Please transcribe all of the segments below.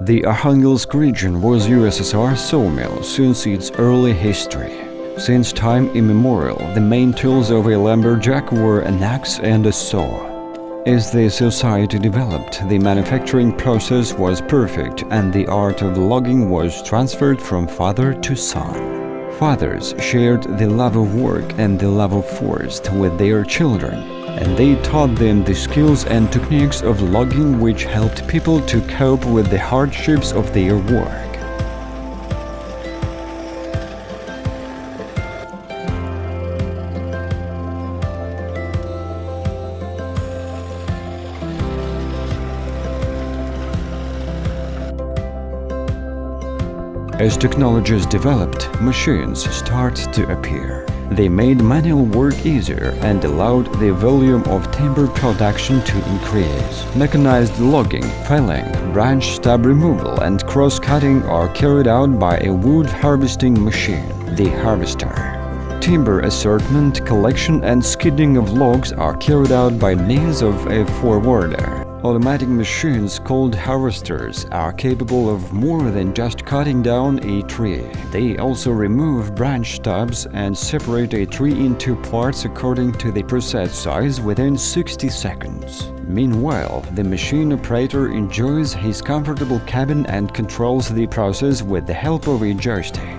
The Arkhangelsk region was USSR sawmill since its early history. Since time immemorial, the main tools of a lumberjack were an axe and a saw. As the society developed, the manufacturing process was perfect and the art of logging was transferred from father to son. Fathers shared the love of work and the love of forest with their children, and they taught them the skills and techniques of logging which helped people to cope with the hardships of their work. As technologies developed, machines started to appear. They made manual work easier and allowed the volume of timber production to increase. Mechanized logging, felling, branch stub removal and cross-cutting are carried out by a wood harvesting machine, the harvester. Timber assortment, collection and skidding of logs are carried out by means of a forwarder. Automatic machines called harvesters are capable of more than just cutting down a tree. They also remove branch stubs and separate a tree into parts according to the preset size within 60 seconds. Meanwhile, the machine operator enjoys his comfortable cabin and controls the process with the help of a joystick.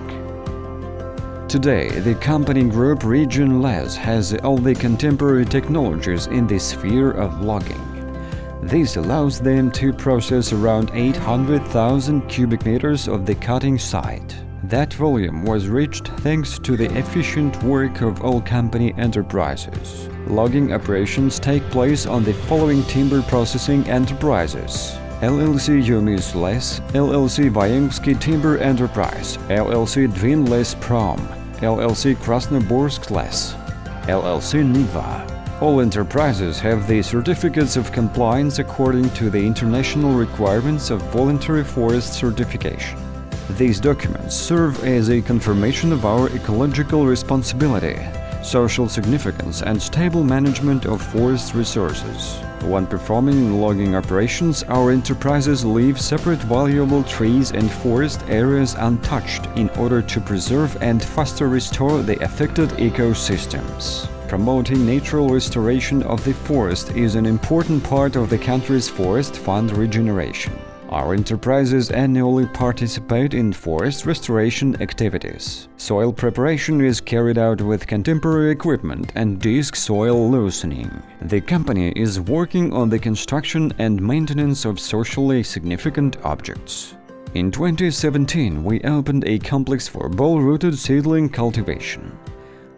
Today, the company group Rегион-лес has all the contemporary technologies in the sphere of logging. This allows them to process around 800,000 cubic meters of the cutting site. That volume was reached thanks to the efficient work of all company enterprises. Logging operations take place on the following timber processing enterprises: LLC Регион-лес, LLC Военский Timber Enterprise, LLC Регион-лес Prom, LLC Krasnoborsk-les, LLC Niva. All enterprises have the certificates of compliance according to the international requirements of voluntary forest certification. These documents serve as a confirmation of our ecological responsibility, social significance and stable management of forest resources. When performing logging operations, our enterprises leave separate valuable trees and forest areas untouched in order to preserve and faster restore the affected ecosystems. Promoting natural restoration of the forest is an important part of the country's forest fund regeneration. Our enterprises annually participate in forest restoration activities. Soil preparation is carried out with contemporary equipment and disc soil loosening. The company is working on the construction and maintenance of socially significant objects. In 2017, we opened a complex for ball-rooted seedling cultivation.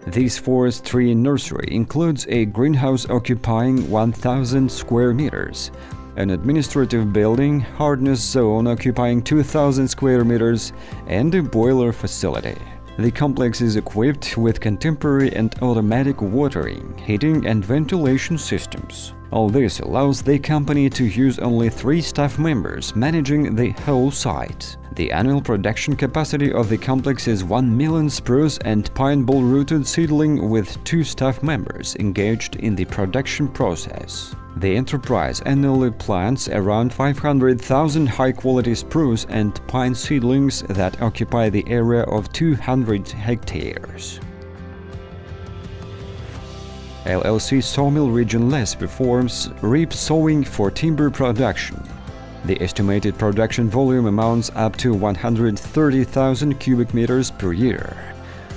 This forest tree nursery includes a greenhouse occupying 1,000 square meters, an administrative building, hardness zone occupying 2,000 square meters, and a boiler facility. The complex is equipped with contemporary and automatic watering, heating and ventilation systems. All this allows the company to use only 3 staff members managing the whole site. The annual production capacity of the complex is 1 million spruce and pine ball-rooted seedling with 2 staff members engaged in the production process. The enterprise annually plants around 500,000 high-quality spruce and pine seedlings that occupy the area of 200 hectares. LLC Sawmill Rегион-лес performs reap sawing for timber production. The estimated production volume amounts up to 130,000 cubic meters per year.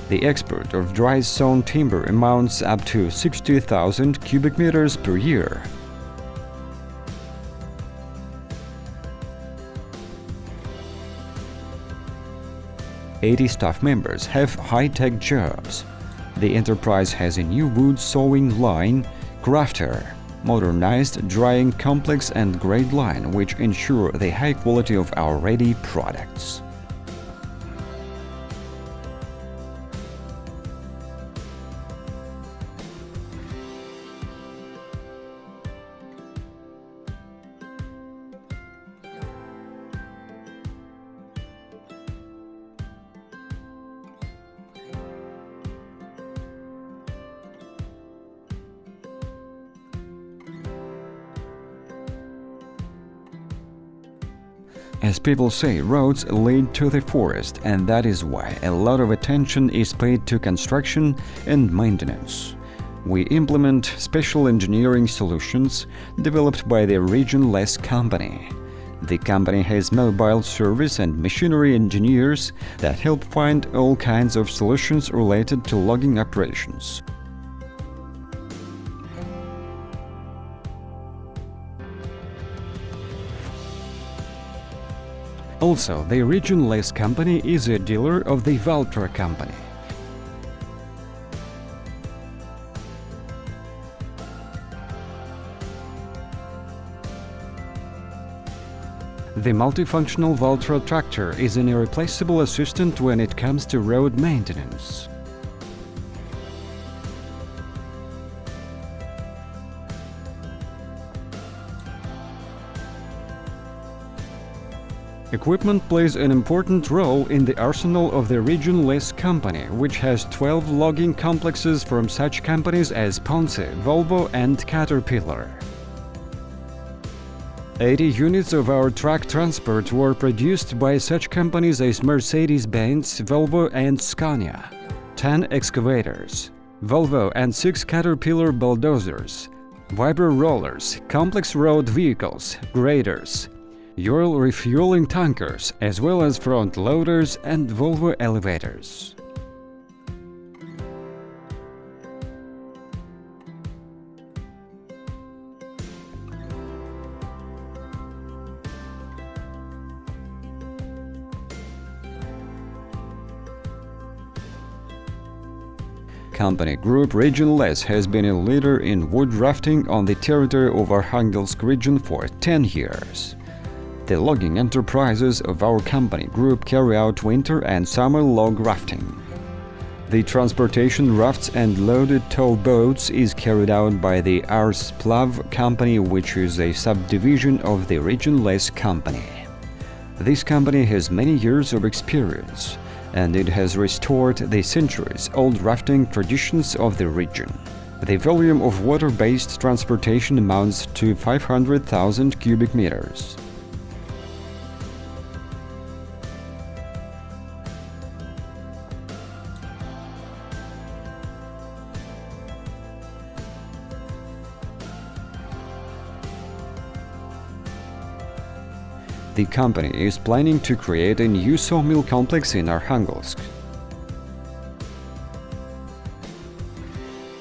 The export of dry sawn timber amounts up to 60,000 cubic meters per year. "80 staff members have high-tech jobs. The enterprise has a new wood sawing line, crafter, modernized drying complex and grade line which ensure the high quality of our ready products." As people say, roads lead to the forest, and that is why a lot of attention is paid to construction and maintenance. We implement special engineering solutions developed by the Region-les company. The company has mobile service and machinery engineers that help find all kinds of solutions related to logging operations. Also, the Region-les company is a dealer of the Valtra company. The multifunctional Valtra tractor is an irreplaceable assistant when it comes to road maintenance. Equipment plays an important role in the arsenal of the Region-les company, which has 12 logging complexes from such companies as Ponce, Volvo and Caterpillar. 80 units of our truck transport were produced by such companies as Mercedes-Benz, Volvo and Scania. 10 excavators, Volvo and 6 Caterpillar bulldozers, Viper rollers, complex road vehicles, graders, oil refueling tankers, as well as front loaders and Volvo elevators. Company Group Region-les has been a leader in wood rafting on the territory of Arkhangelsk region for 10 years. The logging enterprises of our company group carry out winter and summer log rafting. The transportation rafts and loaded tow boats is carried out by the Arsplav company, which is a subdivision of the Region-les company. This company has many years of experience, and it has restored the centuries-old rafting traditions of the region. The volume of water-based transportation amounts to 500,000 cubic meters. The company is planning to create a new sawmill complex in Arkhangelsk.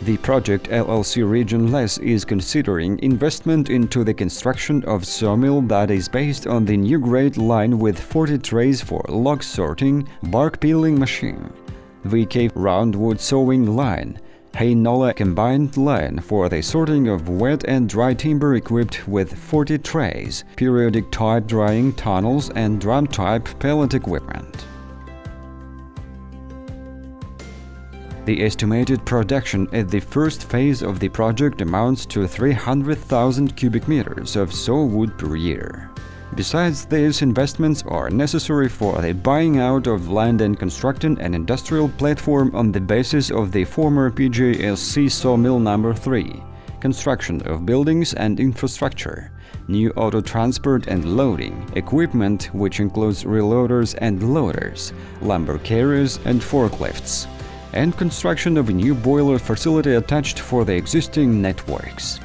The project LLC Region-les is considering investment into the construction of sawmill that is based on the new grade line with 40 trays for log sorting, bark peeling machine, VK round wood sawing line, Hay-Nola combined line for the sorting of wet and dry timber equipped with 40 trays, periodic type drying tunnels and drum type pellet equipment. The estimated production at the first phase of the project amounts to 300,000 cubic meters of sawwood per year. Besides this, investments are necessary for the buying out of land and constructing an industrial platform on the basis of the former PJSC sawmill number 3, construction of buildings and infrastructure, new auto transport and loading, equipment which includes reloaders and loaders, lumber carriers and forklifts, and construction of a new boiler facility attached for the existing networks.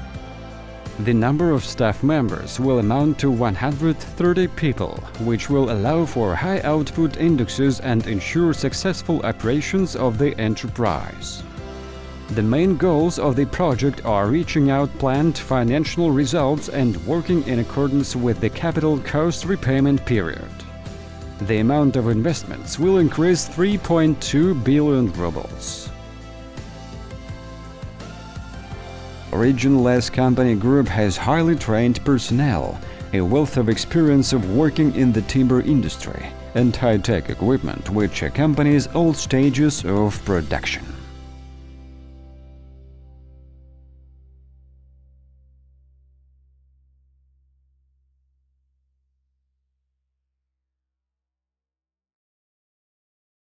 The number of staff members will amount to 130 people, which will allow for high output indexes and ensure successful operations of the enterprise. The main goals of the project are reaching out planned financial results and working in accordance with the capital cost repayment period. The amount of investments will increase 3.2 billion rubles. Region-les company group has highly trained personnel, a wealth of experience of working in the timber industry, and high-tech equipment which accompanies all stages of production.